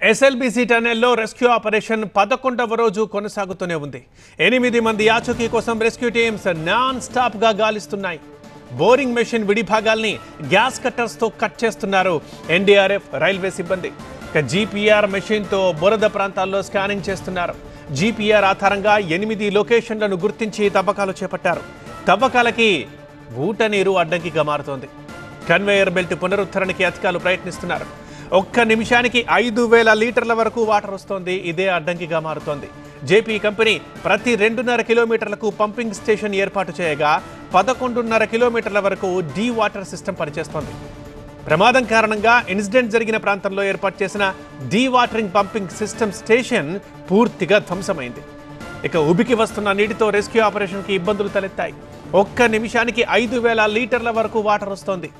SLBC టన్నెల్లో rescue operation 11వ రోజు కొనసాగుతూనే ఉంది. 8 మంది ఆచూకీ కోసం రెస్క్యూ టీమ్స్ నాన్ స్టాప్ గా గాలిస్తున్నాయి. బోరింగ్ మెషిన్ విడిభాగాల్ని గ్యాస్ కట్టర్స్తో కట్ చేస్తున్నారు ఎన్డీఆర్ఎఫ్, రైల్వే సిబ్బంది. జీపీఆర్ మెషిన్తో బురద ప్రాంతాల్లో స్కానింగ్ చేస్తున్నారు. జీపీఆర్ ఆధారంగా 8 లొకేషన్లను గుర్తించి తవ్వకాలు చేపట్టారు. తవ్వకాలకి ఊట నీరు అడ్డంకిగా మారుతోంది. కన్వేయర్ బెల్ట్ పునరుద్ధరణకి అధికారులు ప్రయత్నిస్తున్నారు. ఒక్క నిమిషానికి 5,000 లీటర్ల వరకు వాటర్ వస్తోంది. ఇదే అడ్డంకిగా మారుతోంది. జేపీ కంపెనీ ప్రతి 2.5 కిలోమీటర్లకు పంపింగ్ స్టేషన్ ఏర్పాటు చేయగా 11.5 కిలోమీటర్ల వరకు డీ వాటర్ సిస్టమ్ పనిచేస్తోంది. ప్రమాదం కారణంగా ఇన్సిడెంట్ జరిగిన ప్రాంతంలో ఏర్పాటు చేసిన dewatering pumping system station పూర్తిగా ధ్వంసమైంది. ఇక ఉబికి వస్తున్న నీటితో రెస్క్యూ ఆపరేషన్కి ఇబ్బందులు తలెత్తాయి. ఒక్క నిమిషానికి 5,000 లీటర్ల వరకు వాటర్ వస్తోంది.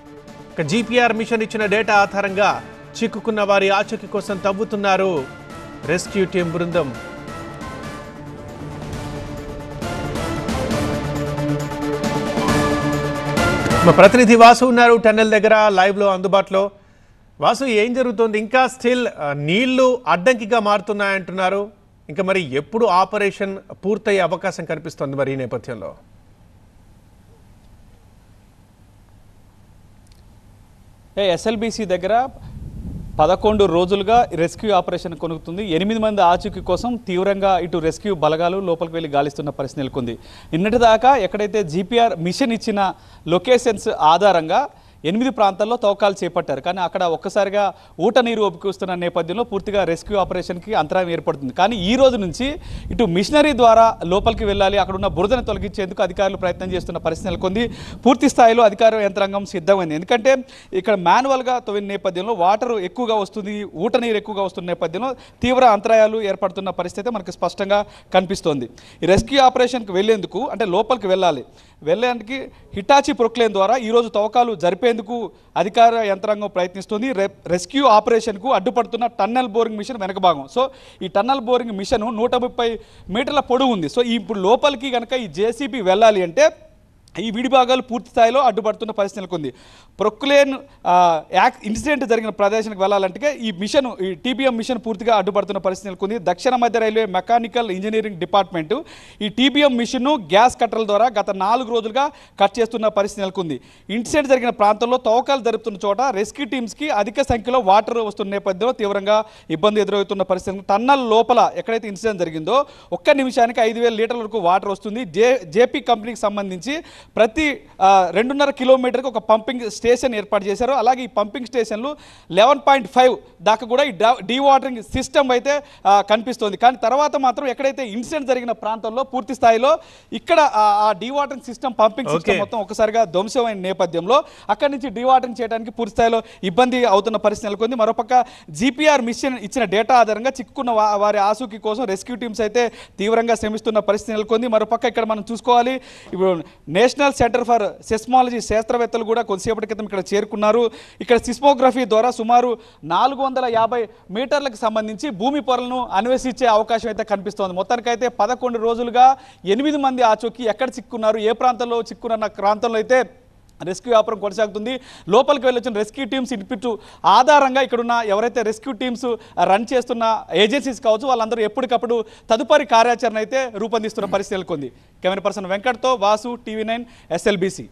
ఇక జీపీఆర్ మిషన్ ఇచ్చిన డేటా ఆధారంగా చిక్కుకున్న వారి ఆచూకీ కోసం తవ్వుతున్నారు రెస్క్యూ టీం బృందం. మా ప్రతినిధి వాసు ఉన్నారు టన్నెల్ దగ్గర, లైవ్ లో అందుబాటులో. వాసు, ఏం జరుగుతోంది? ఇంకా స్టిల్ నీళ్లు అడ్డంకిగా మారుతున్నాయంటున్నారు. ఇంకా మరి ఎప్పుడు ఆపరేషన్ పూర్తయ్యే అవకాశం కనిపిస్తోంది మరి ఈ నేపథ్యంలో? ఎస్ఎల్బీసీ దగ్గర 11 రోజులుగా రెస్క్యూ ఆపరేషన్ కొనుక్కుతుంది. 8 మంది ఆచూకీ కోసం తీవ్రంగా ఇటు రెస్క్యూ బలగాలు లోపలికి వెళ్ళి గాలిస్తున్న పరిస్థితి నెలకొంది. నిన్నటిదాకా ఎక్కడైతే జీపీఆర్ మిషన్ ఇచ్చిన లొకేషన్స్ ఆధారంగా 8 ప్రాంతాల్లో తవ్వకాలు చేపట్టారు. కానీ అక్కడ ఒక్కసారిగా ఊట నీరు ఒప్పుకొస్తున్న నేపథ్యంలో పూర్తిగా రెస్క్యూ ఆపరేషన్కి అంతరాయం ఏర్పడుతుంది. కానీ ఈ రోజు నుంచి ఇటు మిషనరీ ద్వారా లోపలికి వెళ్ళాలి, అక్కడ ఉన్న బురదను తొలగించేందుకు అధికారులు ప్రయత్నం చేస్తున్న పరిస్థితి నెలకొంది. పూర్తి స్థాయిలో అధికార యంత్రాంగం సిద్ధమైంది. ఎందుకంటే ఇక్కడ మాన్యువల్గా తవ్విన నేపథ్యంలో వాటర్ ఎక్కువగా వస్తుంది, ఊట నీరు ఎక్కువగా వస్తున్న నేపథ్యంలో తీవ్ర అంతరాయాలు ఏర్పడుతున్న పరిస్థితి మనకు స్పష్టంగా కనిపిస్తోంది. ఈ రెస్క్యూ ఆపరేషన్కి వెళ్లేందుకు అంటే లోపలికి వెళ్ళేందుకు హిటాచి ప్రొక్లేన్ ద్వారా ఈరోజు తవ్వకాలు జరిపేందుకు అధికార యంత్రాంగం ప్రయత్నిస్తుంది. రెస్క్యూ ఆపరేషన్కు అడ్డుపడుతున్న టన్నెల్ బోరింగ్ మిషన్ వెనక భాగం. సో ఈ టన్నెల్ బోరింగ్ మిషన్ 130 మీటర్ల పొడవు ఉంది. సో ఇప్పుడు లోపలికి కనుక ఈ జేసీబీ వెళ్ళాలి అంటే ఈ విడిభాగాలు పూర్తి స్థాయిలో అడ్డుపడుతున్న పరిస్థితి నెలకొంది. ప్రొక్లేన్ ఇన్సిడెంట్ జరిగిన ప్రదేశానికి వెళ్ళాలంటే ఈ టీబీఎం మిషన్ పూర్తిగా అడ్డుపడుతున్న పరిస్థితి నెలకొంది. దక్షిణ మధ్య రైల్వే మెకానికల్ ఇంజనీరింగ్ డిపార్ట్మెంటు ఈ టీబీఎం మిషన్ను గ్యాస్ కట్టర్ల ద్వారా గత 4 రోజులుగా కట్ చేస్తున్న పరిస్థితి నెలకొంది. ఇన్సిడెంట్ జరిగిన ప్రాంతంలో తవ్వకాలు జరుపుతున్న చోట రెస్క్యూ టీమ్స్కి అధిక సంఖ్యలో వాటర్ వస్తున్న నేపథ్యంలో తీవ్రంగా ఇబ్బంది ఎదురవుతున్న పరిస్థితి. టన్నల్ లోపల ఎక్కడైతే ఇన్సిడెంట్ జరిగిందో ఒక్క నిమిషానికి 5,000 లీటర్ల వరకు వాటర్ వస్తుంది. జేపీ కంపెనీకి సంబంధించి ప్రతి 2.5 కిలోమీటర్కి ఒక పంపింగ్ స్టేషన్ ఏర్పాటు చేశారు. అలాగే ఈ పంపింగ్ స్టేషన్లు 11.5 దాకా కూడా ఈ డీవాటరింగ్ సిస్టమ్ అయితే కనిపిస్తోంది. కానీ తర్వాత మాత్రం ఎక్కడైతే ఇన్సిడెంట్ జరిగిన ప్రాంతంలో పూర్తి స్థాయిలో ఇక్కడ ఆ డీవాటరింగ్ సిస్టమ్ పంపింగ్ సిస్టమ్ మొత్తం ఒకసారిగా ధ్వంసమైన నేపథ్యంలో అక్కడి నుంచి డీవాటరింగ్ చేయడానికి పూర్తి స్థాయిలో ఇబ్బంది అవుతున్న పరిస్థితి నెలకొంది. మరోపక్క జీపీఆర్ మిషన్ ఇచ్చిన డేటా ఆధారంగా చిక్కుకున్న వారి ఆచూకీ కోసం రెస్క్యూ టీమ్స్ అయితే తీవ్రంగా శ్రమిస్తున్న పరిస్థితి నెలకొంది. మరోపక్క ఇక్కడ మనం చూసుకోవాలి, ఇప్పుడు నేషనల్ సెంటర్ ఫర్ సెస్మాలజీ శాస్త్రవేత్తలు కూడా కొద్దిసేపటి క్రితం ఇక్కడ చేరుకున్నారు. ఇక్కడ సిస్మోగ్రఫీ ద్వారా సుమారు 450 మీటర్లకు సంబంధించి భూమి పొరలను అన్వేషించే అవకాశం అయితే కనిపిస్తోంది. మొత్తానికైతే 11 రోజులుగా 8 మంది ఆచూకీ ఎక్కడ చిక్కున్నారు, ఏ ప్రాంతంలో చిక్కున్న ప్రాంతంలో అయితే రెస్క్యూ ఆపరేషన్ కొనసాగుతుంది. లోపలికి వెళ్ళొచ్చిన రెస్క్యూ టీమ్స్ ఇన్పుట్ ఆధారంగా ఇక్కడున్న ఎవరైతే రెస్క్యూ టీమ్స్ రన్ చేస్తున్న ఏజెన్సీస్ కావచ్చు వాళ్ళందరూ ఎప్పటికప్పుడు తదుపరి కార్యాచరణ అయితే రూపొందిస్తున్న పరిస్థితి నెలకొంది. కెమెరా పర్సన్ వెంకట్తో వాసు, టీవీ 9 ఎస్ఎల్బీసీ.